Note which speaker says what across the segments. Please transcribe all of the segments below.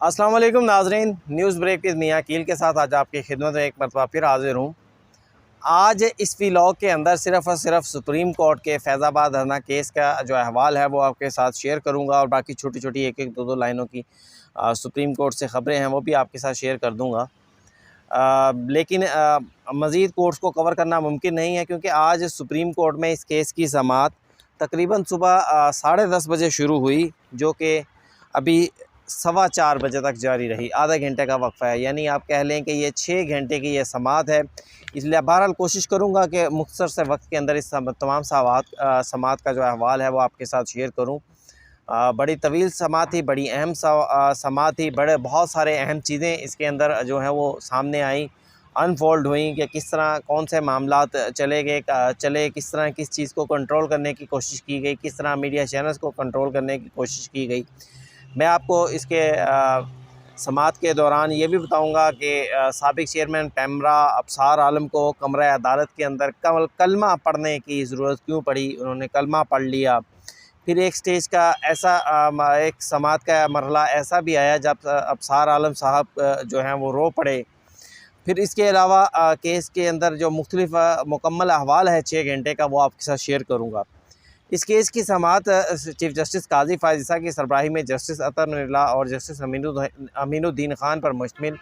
Speaker 1: अस्सलाम वालेकुम नाजरीन, न्यूज़ ब्रेक विद मियां कील के साथ आज आपकी खिदमत में एक मरतबा फिर हाजिर हूँ। आज इस व्लॉग के अंदर सिर्फ़ और सिर्फ सुप्रीम कोर्ट के फैज़ाबाद धरना केस का जो अहवाल है वो आपके साथ शेयर करूँगा और बाकी छोटी छोटी एक एक दो दो लाइनों की सुप्रीम कोर्ट से ख़बरें हैं वो भी आपके साथ शेयर कर दूँगा। लेकिन मज़ीद कोर्ट्स को कवर करना मुमकिन नहीं है क्योंकि आज सुप्रीम कोर्ट में इस केस की समाअत तकरीबन सुबह 10:30 बजे शुरू हुई, जो कि अभी 4:15 बजे तक जारी रही। आधा घंटे का वक्फ़ा है, यानी आप कह लें कि ये 6 घंटे की ये समाअत है। इसलिए बहरहाल कोशिश करूँगा कि मुख्तसर से वक्त के अंदर इस तमाम समाअत का जो अहवाल है वो आपके साथ शेयर करूँ। बड़ी तवील समाअत थी, बड़ी अहम समाअत थी, बहुत सारे अहम चीज़ें इसके अंदर जो हैं वो सामने आई, अनफोल्ड हुई कि किस तरह कौन से मामलात चले, किस तरह किस चीज़ को कंट्रोल करने की कोशिश की गई, किस तरह मीडिया चैनल्स को कंट्रोल करने की कोशिश की गई। मैं आपको इसके समाअत के दौरान ये भी बताऊंगा कि साबिक चेयरमैन पैमरा अबसार आलम को कमरा अदालत के अंदर कलमा पढ़ने की ज़रूरत क्यों पड़ी। उन्होंने कलमा पढ़ लिया। फिर एक स्टेज का ऐसा एक समाअत का मरहला ऐसा भी आया जब अबसार आलम साहब जो हैं वो रो पड़े। फिर इसके अलावा केस के अंदर जो मुख्तलिफ मुकम्मल अहवाल है 6 घंटे का, वो आपके साथ शेयर करूँगा। इस केस की समाअत चीफ जस्टिस काजी फ़ायज़ ईसा की सरबराही में जस्टिस अतर नूरुल्लाह और जस्टिस अमीनुद्दीन खान पर मुश्तमिल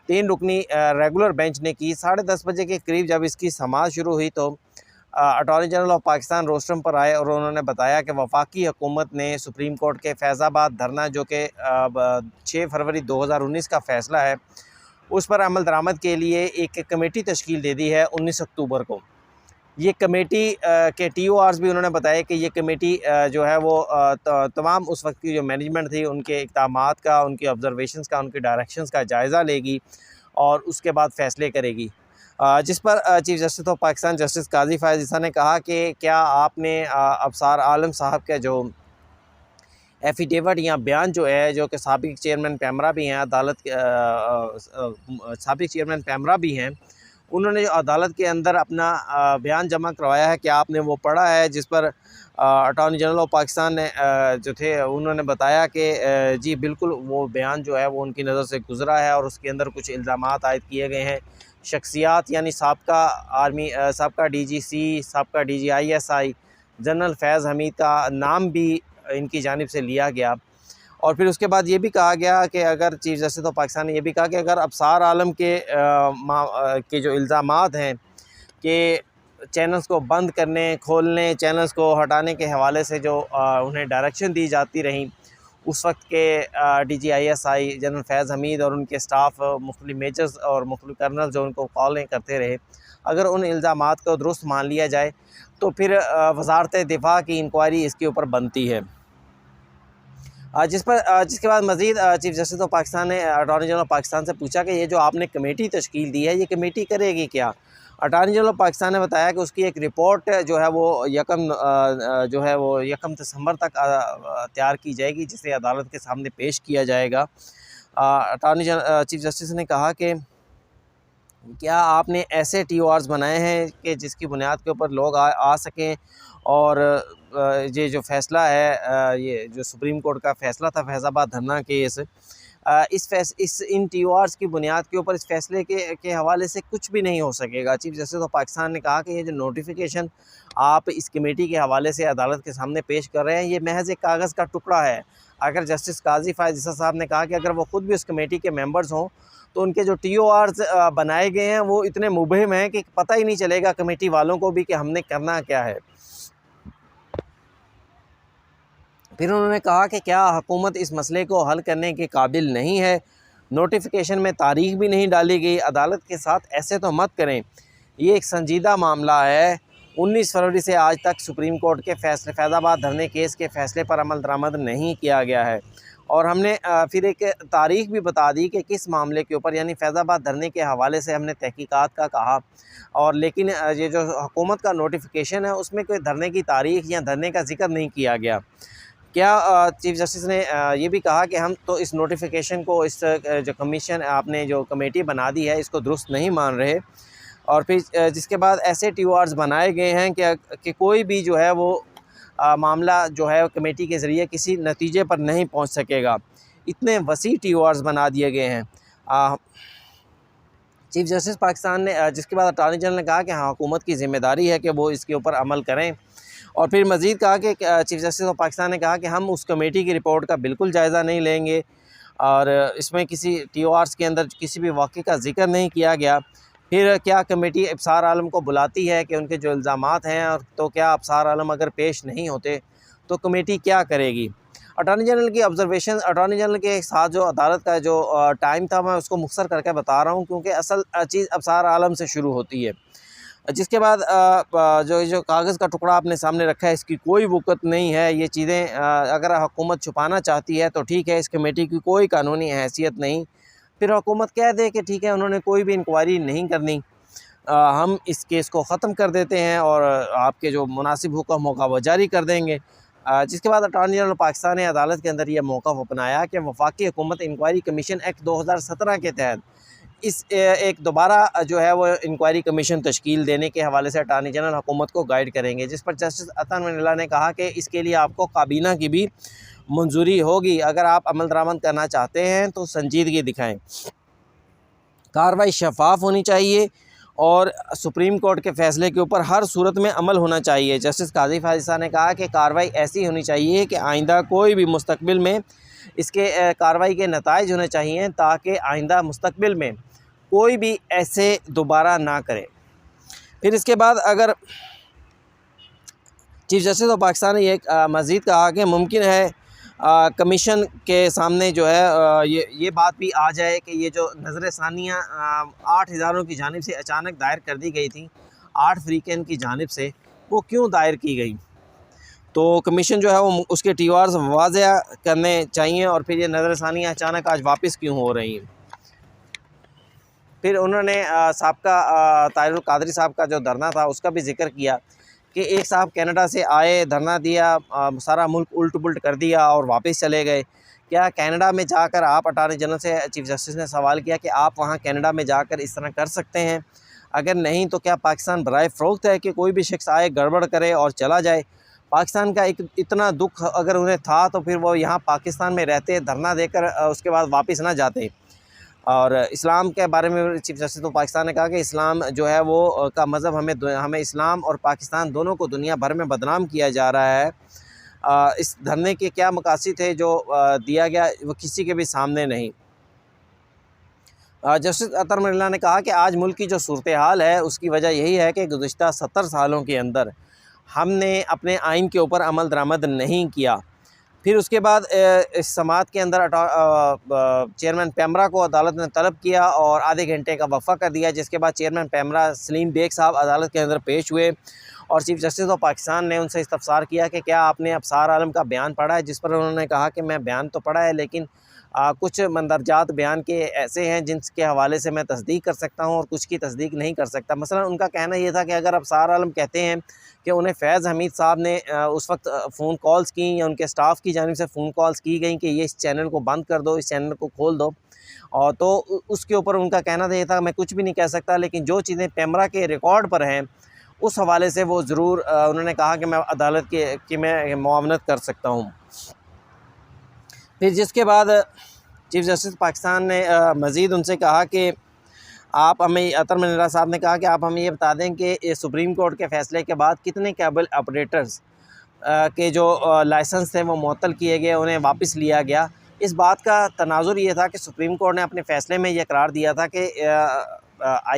Speaker 1: 3 रुकनी रेगुलर बेंच ने की। 10:30 बजे के करीब जब इसकी समाअत शुरू हुई तो attorney general of Pakistan rostrum पर आए और उन्होंने बताया कि वफाकी हुकूमत ने सुप्रीम कोर्ट के फैज़ाबाद धरना, जो कि 6 फरवरी 2019 का फ़ैसला है, उस पर अमल दरामद के लिए एक कमेटी तश्कील दे दी है 19 अक्टूबर को। ये कमेटी के TORs भी उन्होंने बताया कि ये कमेटी जो है वो तमाम उस वक्त की जो मैनेजमेंट थी उनके इक़दामात का, उनकी ऑब्ज़रवेशंस का, उनके डायरेक्शंस का जायज़ा लेगी और उसके बाद फ़ैसले करेगी। जिस पर chief justice of Pakistan justice Qazi Faez Isa ने कहा कि क्या आपने अबसार आलम साहब का जो एफिडेविट या बयान जो है, जो कि साबिक चेयरमैन पैमरा भी हैं, साबिक चेयरमैन पैमरा भी हैं, उन्होंने जो अदालत के अंदर अपना बयान जमा करवाया है, क्या आपने वो पढ़ा है? जिस पर अटॉर्नी जनरल ऑफ पाकिस्तान ने जो थे उन्होंने बताया कि जी बिल्कुल वो बयान जो है वो उनकी नज़र से गुज़रा है और उसके अंदर कुछ इल्ज़ामात आयद किए गए हैं। शख्सियात यानी साबका आर्मी, साबका DGC, साबका DGISI जनरल फैज़ हमीद का नाम भी इनकी जानिब से लिया गया। और फिर उसके बाद ये भी कहा गया कि अगर चीफ जस्टिस ऑफ पाकिस्तान ने यह भी कहा कि अगर अबसार आलम के जो इल्ज़ामात हैं कि चैनल्स को बंद करने, खोलने, चैनल्स को हटाने के हवाले से जो उन्हें डायरेक्शन दी जाती रहीं उस वक्त के DGISI जनरल फैज़ हमीद और उनके स्टाफ, मुख्तलिफ मेजर्स और मुख्तलिफ कर्नल जो उनको कॉलें करते रहे, अगर उन इल्ज़ामात को दुरुस्त मान लिया जाए तो फिर वज़ारत दिफ़ा की इंक्वायरी इसके ऊपर बनती है। जिसके बाद मज़ीद चीफ जस्टिस ऑफ पाकिस्तान ने अटॉर्नी जनरल ऑफ पाकिस्तान से पूछा कि ये जो आपने कमेटी तश्कील दी है, ये कमेटी करेगी क्या? अटॉर्नी जनरल ऑफ पाकिस्तान ने बताया कि उसकी एक रिपोर्ट जो है वो यकम दिसंबर तक तैयार की जाएगी, जिसे अदालत के सामने पेश किया जाएगा। चीफ जस्टिस ने कहा कि क्या आपने ऐसे TORs बनाए हैं कि जिसकी बुनियाद के ऊपर लोग आ सकें और ये जो फ़ैसला है, ये जो सुप्रीम कोर्ट का फ़ैसला था फैज़ाबाद धरना केस, इन TORs की बुनियाद के ऊपर इस फ़ैसले के हवाले से कुछ भी नहीं हो सकेगा। चीफ जस्टिस ऑफ पाकिस्तान ने कहा कि ये जो नोटिफिकेशन आप इस कमेटी के हवाले से अदालत के सामने पेश कर रहे हैं, ये महज एक कागज़ का टुकड़ा है। अगर जस्टिस काजी फ़ायज़ ईसा साहब ने कहा कि अगर वो ख़ुद भी उस कमेटी के मेंबर्स हों तो उनके जो TORs बनाए गए हैं वो इतने मुबहिम हैं कि पता ही नहीं चलेगा कमेटी वालों को भी कि हमने करना क्या है। फिर उन्होंने कहा कि क्या हुकूमत इस मसले को हल करने के काबिल नहीं है? नोटिफिकेशन में तारीख भी नहीं डाली गई। अदालत के साथ ऐसे तो मत करें, ये एक संजीदा मामला है। 19 फरवरी से आज तक सुप्रीम कोर्ट के फैसले, फैज़ाबाद धरने केस के फ़ैसले पर अमल दरामद नहीं किया गया है। और हमने फिर एक तारीख भी बता दी कि किस मामले के ऊपर, यानी फैज़ाबाद धरने के हवाले से हमने तहकीकात का कहा, और लेकिन ये जो हुकूमत का नोटिफिकेशन है उसमें कोई धरने की तारीख या धरने का जिक्र नहीं किया गया। क्या चीफ जस्टिस ने ये भी कहा कि हम तो इस नोटिफिकेशन को, इस जो कमीशन आपने जो कमेटी बना दी है, इसको दुरुस्त नहीं मान रहे। और फिर जिसके बाद ऐसे TORs बनाए गए हैं कि कोई भी जो है वो मामला जो है कमेटी के ज़रिए किसी नतीजे पर नहीं पहुंच सकेगा। इतने वसी TORs बना दिए गए हैं। चीफ़ जस्टिस पाकिस्तान ने जिसके बाद अटॉर्नी जनरल ने कहा कि हाँ, हुकूमत की ज़िम्मेदारी है कि वो इसके ऊपर अमल करें। और फिर मज़ीद कहा कि चीफ़ जस्टिस ऑफ पाकिस्तान ने कहा कि हम उस कमेटी की रिपोर्ट का बिल्कुल जायज़ा नहीं लेंगे और इसमें किसी TORs के अंदर किसी भी वाक़े का ज़िक्र नहीं किया गया। फिर क्या कमेटी अफसार आलम को बुलाती है कि उनके जो इल्ज़ामात हैं, और तो क्या अफसार आलम अगर पेश नहीं होते तो कमेटी क्या करेगी? अटॉर्नी जनरल की ऑब्जर्वेशन, अटॉर्नी जनरल के साथ जो अदालत का जो टाइम था, मैं उसको मुख्तसर करके बता रहा हूँ क्योंकि असल चीज़ अफसार आलम से शुरू होती है। जिसके बाद जो कागज़ का टुकड़ा आपने सामने रखा है, इसकी कोई वक़्त नहीं है। ये चीज़ें अगर हुकूमत छुपाना चाहती है तो ठीक है, इस कमेटी की कोई कानूनी हैसियत नहीं। फिर हुकूमत कह दे कि ठीक है, उन्होंने कोई भी इंक्वायरी नहीं करनी, हम इस केस को ख़त्म कर देते हैं और आपके जो मुनासिब हुक्म होगा वो जारी कर देंगे। जिसके बाद अटॉर्नी जनरल पाकिस्तान ने अदालत के अंदर यह मौक़िफ़ अपनाया कि वफाकी हुकूमत इंक्वायरी कमीशन एक्ट 2017 के तहत इस एक दोबारा जो है वो इंक्वायरी कमीशन तश्कील देने के हवाले से अटॉर्नी जनरल हुकूमत को गाइड करेंगे, जिस पर जस्टिस अता मनीला ने कहा कि इसके लिए आपको काबीना की भी मंजूरी होगी। अगर आप अमल दरामद करना चाहते हैं तो संजीदगी दिखाएँ, कार्रवाई शफाफ होनी चाहिए और सुप्रीम कोर्ट के फ़ैसले के ऊपर हर सूरत में अमल होना चाहिए। जस्टिस काजी फाजिसा ने कहा कि कार्रवाई ऐसी होनी चाहिए कि आइंदा कोई भी मुस्तकबिल में इसके कार्रवाई के नताइज होने चाहिए ताकि आइंदा मुस्तकबिल में कोई भी ऐसे दोबारा ना करे। फिर इसके बाद अगर चीफ़ जस्टिस ऑफ पाकिस्तान ने यह मज़ीद कहा कि मुमकिन है कमीशन के सामने जो है ये बात भी आ जाए कि ये जो नज़र सानियाँ 8 इदारों की जानिब से अचानक दायर कर दी गई थी, 8 फ़रीक़ैन की जानिब से, वो क्यों दायर की गई। तो कमीशन जो है वो उसके TORs वाज़ेह करने चाहिए और फिर ये नज़र सानियाँ अचानक आज वापस क्यों हो रही हैं। फिर उन्होंने साबका ताहिरुल कादरी साहब का जो धरना था उसका भी जिक्र किया कि एक साहब कनाडा से आए, धरना दिया, सारा मुल्क उल्ट पुल्ट कर दिया और वापस चले गए। क्या कनाडा में जाकर आप, अटॉर्नी जनरल से चीफ़ जस्टिस ने सवाल किया कि आप वहाँ कनाडा में जाकर इस तरह कर सकते हैं? अगर नहीं तो क्या पाकिस्तान बराए फ़रोख्त है कि कोई भी शख्स आए, गड़बड़ करे और चला जाए? पाकिस्तान का एक इतना दुख अगर उन्हें था तो फिर वो यहाँ पाकिस्तान में रहते, धरना देकर उसके बाद वापस ना जाते। और इस्लाम के बारे में चीफ़ जस्टिस ऑफ पाकिस्तान ने कहा कि इस्लाम जो है वो का मज़हब हमें इस्लाम और पाकिस्तान दोनों को दुनिया भर में बदनाम किया जा रहा है। इस धरने के क्या मकासद थे जो दिया गया वो किसी के भी सामने नहीं। जस्टिस अतर मनीला ने कहा कि आज मुल्क की जो सूरत हाल है उसकी वजह यही है कि गुज़िश्ता 70 सालों के अंदर हमने अपने आइन के ऊपर अमल दरामद नहीं किया। फिर उसके बाद इस समाअत के अंदर चेयरमैन पैमरा को अदालत ने तलब किया और आधे घंटे का वक़्फ़ा कर दिया, जिसके बाद चेयरमैन पैमरा सलीम बेग साहब अदालत के अंदर पेश हुए और चीफ़ जस्टिस ऑफ पाकिस्तान ने उनसे इस्तफ़सार किया कि क्या आपने अफसार आलम का बयान पढ़ा है, जिस पर उन्होंने कहा कि मैं बयान तो पढ़ा है लेकिन कुछ मंदरजात बयान के ऐसे हैं जिनके हवाले से मैं तस्दीक कर सकता हूँ और कुछ की तस्दीक नहीं कर सकता। मसलन उनका कहना ये था कि अगर अफसार आलम कहते हैं कि उन्हें फैज़ हमीद साहब ने उस वक्त फ़ोन कॉल्स की या उनके स्टाफ की जानिब से फ़ोन कॉल्स की गई कि ये इस चैनल को बंद कर दो, इस चैनल को खोल दो, और तो उसके ऊपर उनका कहना ये था मैं कुछ भी नहीं कह सकता, लेकिन जो चीज़ें पैमरा के रिकॉर्ड पर हैं उस हवाले से वो ज़रूर उन्होंने कहा कि मैं अदालत की मैं मुआवनत कर सकता हूँ। फिर जिसके बाद चीफ़ जस्टिस पाकिस्तान ने मज़ीद उनसे कहा कि आप हमें, अतर मनीला साहब ने कहा कि आप हमें ये बता दें कि सुप्रीम कोर्ट के फ़ैसले के बाद कितने केबल ऑपरेटर्स के जो लाइसेंस थे वो मुअत्तल किए गए, उन्हें वापस लिया गया। इस बात का तनाजुर ये था कि सुप्रीम कोर्ट ने अपने फ़ैसले में ये करार दिया था कि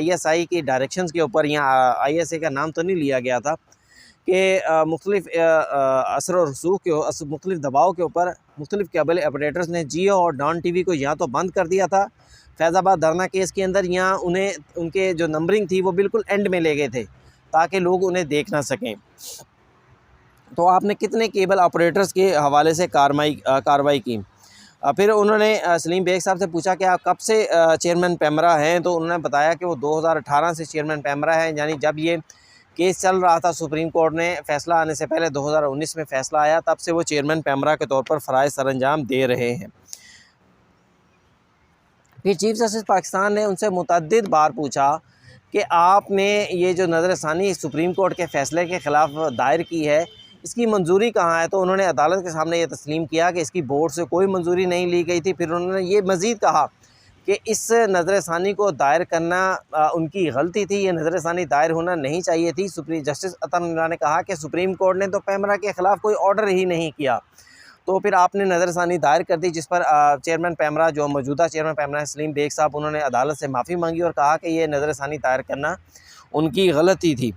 Speaker 1: ISI की डायरेक्शंस के ऊपर, यहाँ ISA का नाम तो नहीं लिया गया था, कि मुख्तलिफ़ असर और रसूख के मुख्तलिफ़ दबाव के ऊपर मुख्तलिफ़ केबल ऑपरेटर्स ने जियो और डॉन TV को या तो बंद कर दिया था फैज़ाबाद धरना केस के अंदर, या उन्हें उनके जो नंबरिंग थी वो बिल्कुल एंड में ले गए थे ताकि लोग उन्हें देख ना सकें। तो आपने कितने केबल ऑपरेटर्स के हवाले से कार्रवाई की। फिर उन्होंने सलीम बेग साहब से पूछा कि आप कब से चेयरमैन पैमरा हैं, तो उन्होंने बताया कि वो 2018 से चेयरमैन पैमरा हैं, यानी जब ये केस चल रहा था सुप्रीम कोर्ट ने फ़ैसला आने से पहले 2019 में फ़ैसला आया, तब से वो चेयरमैन पैमरा के तौर पर फ़राइज़ सरअंजाम दे रहे हैं। फिर चीफ़ जस्टिस पाकिस्तान ने उनसे मुतअद्दिद बार पूछा कि आपने ये जो नज़रसानी सुप्रीम कोर्ट के फ़ैसले के ख़िलाफ़ दायर की है, इसकी मंजूरी कहाँ है? तो उन्होंने अदालत के सामने ये तस्लीम किया कि इसकी बोर्ड से कोई मंजूरी नहीं ली गई थी। फिर उन्होंने ये मज़ीद कहा कि इस नज़रसानी को दायर करना उनकी गलती थी, ये नज़रसानी दायर होना नहीं चाहिए थी। जस्टिस अता मिर्ज़ा ने कहा कि सुप्रीम कोर्ट ने तो पैमरा के ख़िलाफ़ कोई ऑर्डर ही नहीं किया, तो फिर आपने नज़रसानी दायर कर दी, जिस पर चेयरमैन पैमरा, जो मौजूदा चेयरमैन पैमरा सलीम बेग साहब, उन्होंने अदालत से माफ़ी मांगी और कहा कि ये नज़रसानी दायर करना उनकी गलती थी।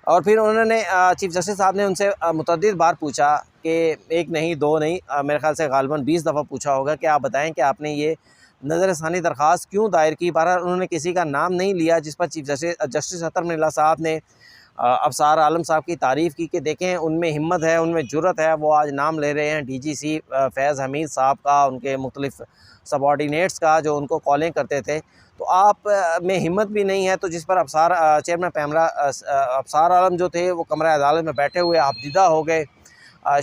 Speaker 1: और फिर उन्होंने चीफ जस्टिस साहब ने उनसे मुतअद्दिद बार पूछा कि एक नहीं, दो नहीं, मेरे ख़्याल से गालिबन 20 दफ़ा पूछा होगा कि आप बताएं कि आपने ये नज़रसानी दरख्वास्त क्यों दायर की। बहरहाल उन्होंने किसी का नाम नहीं लिया, जिस पर चीफ जस्टिस अतर मिर्ज़ा साहब ने अबसार आलम साहब की तारीफ़ की कि देखें उनमें हिम्मत है, उनमें जुर्रत है, वो आज नाम ले रहे हैं DGC फैज़ हमीद साहब का, उनके मुख्तलिफ़ सबॉर्डिनेट्स का जो उनको कॉलें करते थे। तो आप में हिम्मत भी नहीं है। तो जिस पर अबसार चेयरमैन पैमरा अबसार आलम जो थे वो कमरा अदालत में बैठे हुए आपदीदा हो गए।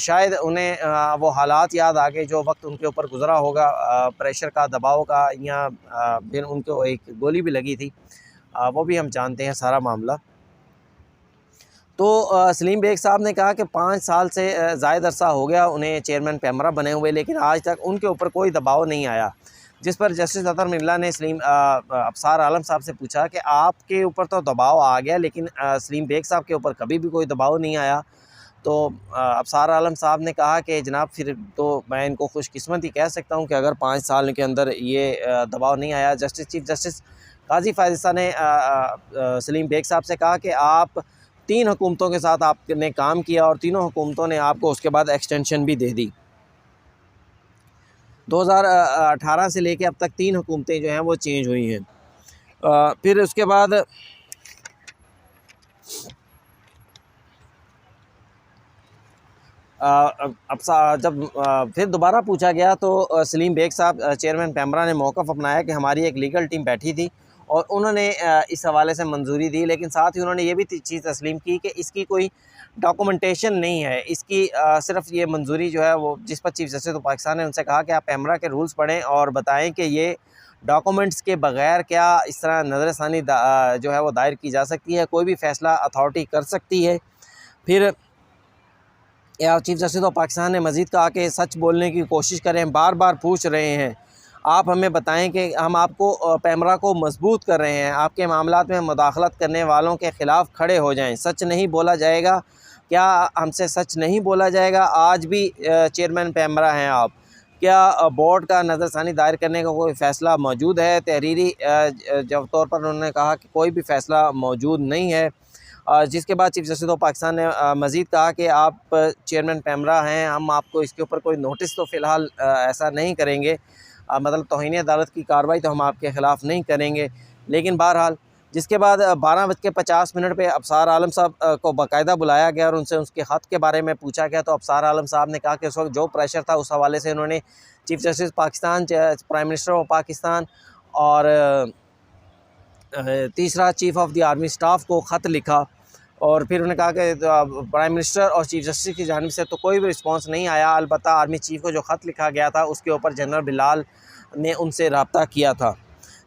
Speaker 1: शायद उन्हें वो हालात याद आ गए जो वक्त उनके ऊपर गुज़रा होगा, प्रेशर का, दबाव का, या फिर उनको एक गोली भी लगी थी, वो भी हम जानते हैं सारा मामला। तो सलीम बेग साहब ने कहा कि 5 साल से ज़ायद अरसा हो गया उन्हें चेयरमैन पैमरा बने हुए, लेकिन आज तक उनके ऊपर कोई दबाव नहीं आया। जिस पर जस्टिस अतर मिर्ज़ा ने अबसार आलम साहब से पूछा कि आपके ऊपर तो दबाव आ गया, लेकिन सलीम बेग साहब के ऊपर कभी भी कोई दबाव नहीं आया। तो अबसार आलम साहब ने कहा कि जनाब फिर तो मैं इनको खुशकिस्मत ही कह सकता हूँ कि अगर 5 साल के अंदर ये दबाव नहीं आया। चीफ जस्टिस काजी फ़ायज़ ने सलीम बेग साहब से कहा कि आप 3 हुकूमतों के साथ आपने काम किया और तीनों हुकूमतों ने आपको उसके बाद एक्सटेंशन भी दे दी। 2018 से लेके अब तक 3 हुकूमतें जो हैं वो चेंज हुई हैं। फिर उसके बाद जब फिर दोबारा पूछा गया तो सलीम बेग साहब चेयरमैन पैमरा ने मौक़िफ़ अपनाया कि हमारी एक लीगल टीम बैठी थी और उन्होंने इस हवाले से मंजूरी दी, लेकिन साथ ही उन्होंने ये भी चीज़ तस्लीम की कि इसकी कोई डॉक्यूमेंटेशन नहीं है, इसकी सिर्फ ये मंजूरी जो है वो, जिस पर चीफ जस्टिस ऑफ पाकिस्तान ने उनसे कहा कि आप पैमरा के रूल्स पढ़ें और बताएं कि ये डॉक्यूमेंट्स के बगैर क्या इस तरह नज़रसानी जो है वो दायर की जा सकती है, कोई भी फ़ैसला अथॉरिटी कर सकती है। फिर चीफ जस्टिस ऑफ पाकिस्तान ने मज़ीद कहा कि सच बोलने की कोशिश करें, बार बार पूछ रहे हैं, आप हमें बताएं कि हम आपको पैमरा को मजबूत कर रहे हैं, आपके मामलात में मुदाखलत करने वालों के ख़िलाफ़ खड़े हो जाएं, सच नहीं बोला जाएगा, क्या हमसे सच नहीं बोला जाएगा? आज भी चेयरमैन पैमरा हैं आप, क्या बोर्ड का नज़रसानी दायर करने का कोई फ़ैसला मौजूद है? तहरीरी जब तौर पर उन्होंने कहा कि कोई भी फ़ैसला मौजूद नहीं है। जिसके बाद चीफ जस्टिस ऑफ पाकिस्तान ने मज़ीद कहा कि आप चेयरमैन पैमरा हैं, हम आपको इसके ऊपर कोई नोटिस तो फ़िलहाल ऐसा नहीं करेंगे, मतलब तौहीन अदालत की कार्रवाई तो हम आपके ख़िलाफ़ नहीं करेंगे। लेकिन बहरहाल जिसके बाद 12:50 पे अबसार आलम साहब को बाकायदा बुलाया गया और उनसे उसके ख़त के बारे में पूछा गया। तो अबसार आलम साहब ने कहा कि उस वक्त जो प्रेशर था उस हवाले से उन्होंने chief justice Pakistan, prime minister of Pakistan और तीसरा chief of the army staff को ख़त लिखा और फिर उन्होंने कहा कि प्राइम मिनिस्टर और चीफ जस्टिस की जानिब से तो कोई भी रिस्पांस नहीं आया। अलबत्ता आर्मी चीफ़ को जो ख़त लिखा गया था उसके ऊपर जनरल बिलाल ने उनसे रब्ता किया था।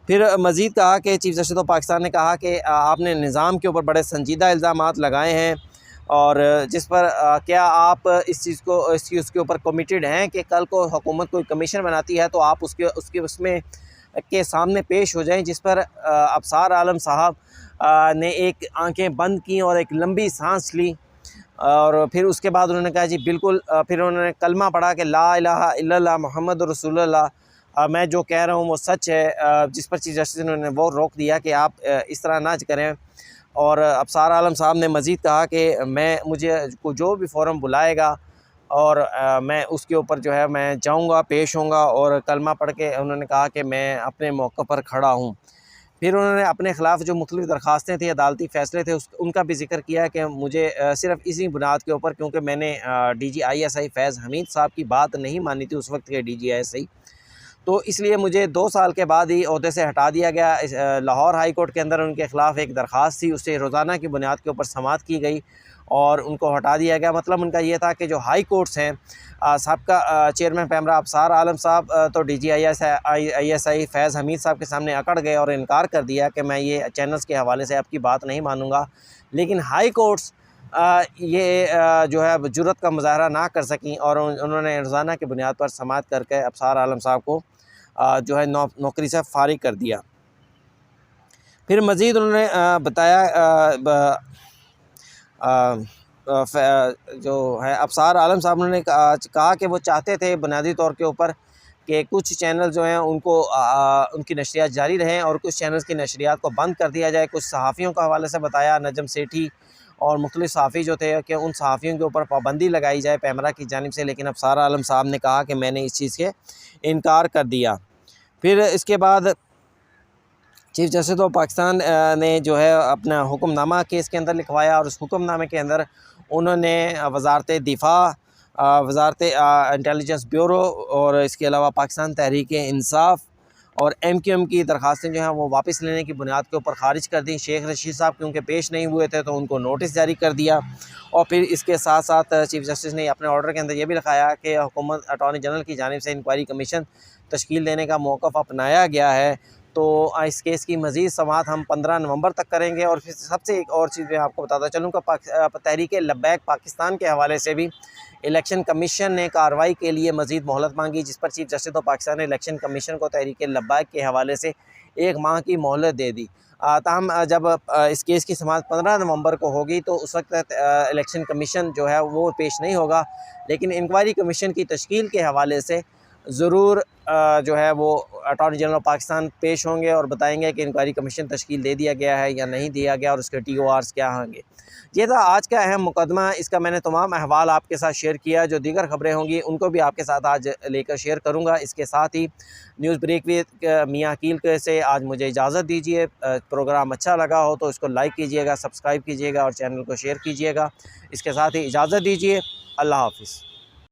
Speaker 1: फिर मज़ीद कहा कि चीफ जस्टिस ऑफ पाकिस्तान ने कहा कि आपने निज़ाम के ऊपर बड़े संजीदा इल्ज़ामात लगाए हैं और जिस पर क्या आप इस चीज़ के ऊपर कमिटेड हैं कि कल को हुकूमत कोई कमीशन बनाती है तो आप उसमें के सामने पेश हो जाएं। जिस पर अबसार आलम साहब ने एक आंखें बंद की और एक लंबी सांस ली और फिर उसके बाद उन्होंने कहा जी बिल्कुल। फिर उन्होंने कलमा पढ़ा कि ला इलाहा इल्लल्लाह मुहम्मद रसूलुल्लाह, मैं जो कह रहा हूँ वो सच है। जिस पर चीफ जस्टिस ने वो रोक दिया कि आप इस तरह ना करें। और अबसार आलम साहब ने मज़ीद कहा कि मुझे जो भी फ़ोरम बुलाएगा और मैं उसके ऊपर जो है मैं जाऊंगा, पेश होऊंगा और कलमा पढ़ के उन्होंने कहा कि मैं अपने मौक़े पर खड़ा हूं। फिर उन्होंने अपने ख़िलाफ़ जो मुख्तलिफ़ दरख्वास्तें थी, अदालती फ़ैसले थे, उनका भी जिक्र किया कि मुझे सिर्फ़ इसी बुनियाद के ऊपर, क्योंकि मैंने DG ISI फैज़ हमीद साहब की बात नहीं मानी थी उस वक्त के DG ISI, तो इसलिए मुझे 2 साल के बाद ही ओहदे से हटा दिया गया। लाहौर हाई कोर्ट के अंदर उनके ख़िलाफ़ एक दरख्वास्त थी, उससे रोज़ाना की बुनियाद के ऊपर समाअत की गई और उनको हटा दिया गया। मतलब उनका ये था कि जो हाई कोर्ट्स हैं, सबका चेयरमैन पैमरा अबसार आलम साहब तो DG ISI फैज़ हमीद साहब के सामने अकड़ गए और इनकार कर दिया कि मैं ये चैनल्स के हवाले से आपकी बात नहीं मानूंगा। लेकिन हाई कोर्ट्स ये जो है जुर्रत का मुज़ाहरा ना कर सकें और उन्होंने रोज़ाना की बुनियाद पर समाअत करके अबसार आलम साहब को जो है नौकरी से फ़ारिग कर दिया। फिर मज़ीद उन्होंने बताया जो है अबसार आलम साहब ने कहा कि वो चाहते थे बुनियादी तौर के ऊपर कि कुछ चैनल जो हैं उनको उनकी नशरियात जारी रहें और कुछ चैनल्स की नशरियात को बंद कर दिया जाए। कुछ सहाफ़ियों के हवाले से बताया, नजम सेठी और मुख्तलिफ़ सहाफ़ी जो थे कि उन सहाफ़ियों के ऊपर पाबंदी लगाई जाए पैमरा की जानिब से, लेकिन अबसार आलम साहब ने कहा कि मैंने इस चीज़ के इनकार कर दिया। फिर इसके बाद चीफ़ जस्टिस ऑफ पाकिस्तान ने जो है अपना हुक्मनामा केस के अंदर लिखवाया और उस हुक्मनामे के अंदर उन्होंने वज़ारत दिफ़ा, वज़ारत इंटेलिजेंस ब्यूरो और इसके अलावा पाकिस्तान तहरीक इंसाफ और MQM की दरख्वास्तें जो हैं वो वापस लेने की बुनियाद के ऊपर ख़ारिज कर दी। शेख रशीद साहब क्योंकि पेश नहीं हुए थे तो उनको नोटिस जारी कर दिया। और फिर इसके साथ साथ चीफ़ जस्टिस ने अपने ऑर्डर के अंदर ये भी लिखाया कि हुकूमत अटॉर्नी जनरल की जानिब से इंक्वायरी कमीशन तश्कील देने का मौक़िफ़ अपनाया गया है। तो इस केस की मज़ीद समाअत हम 15 नवंबर तक करेंगे। और फिर सबसे एक और चीज़ मैं आपको बताता चलूँ कि तहरीक लब्बैक पाकिस्तान के हवाले से भी इलेक्शन कमीशन ने कार्रवाई के लिए मज़ीद मोहलत मांगी, जिस पर चीफ़ जस्टिस ऑफ पाकिस्तान ने इलेक्शन कमीशन को तहरीक लब्बैक के हवाले से 1 माह की मोहलत दे दी। ताहम जब इस केस की समाअत 15 नवंबर को होगी तो उस वक्त इलेक्शन कमीशन जो है वो पेश नहीं होगा, लेकिन इंक्वायरी कमीशन की तश्कील के हवाले से ज़रूर जो है वो अटॉर्नी जनरल ऑफ पाकिस्तान पेश होंगे और बताएंगे कि इंक्वायरी कमीशन तश्कील दे दिया गया है या नहीं दिया गया और उसके TORs क्या होंगे। ये था आज का अहम मुकदमा। इसका मैंने तमाम अहवाल आपके साथ शेयर किया। जो दीगर ख़बरें होंगी उनको भी आपके साथ आज लेकर शेयर करूँगा। इसके साथ ही न्यूज़ ब्रेक विद मियां कील से आज मुझे इजाज़त दीजिए। प्रोग्राम अच्छा लगा हो तो इसको लाइक कीजिएगा, सब्सक्राइब कीजिएगा और चैनल को शेयर कीजिएगा। इसके साथ ही इजाज़त दीजिए। अल्लाह हाफ़िज़।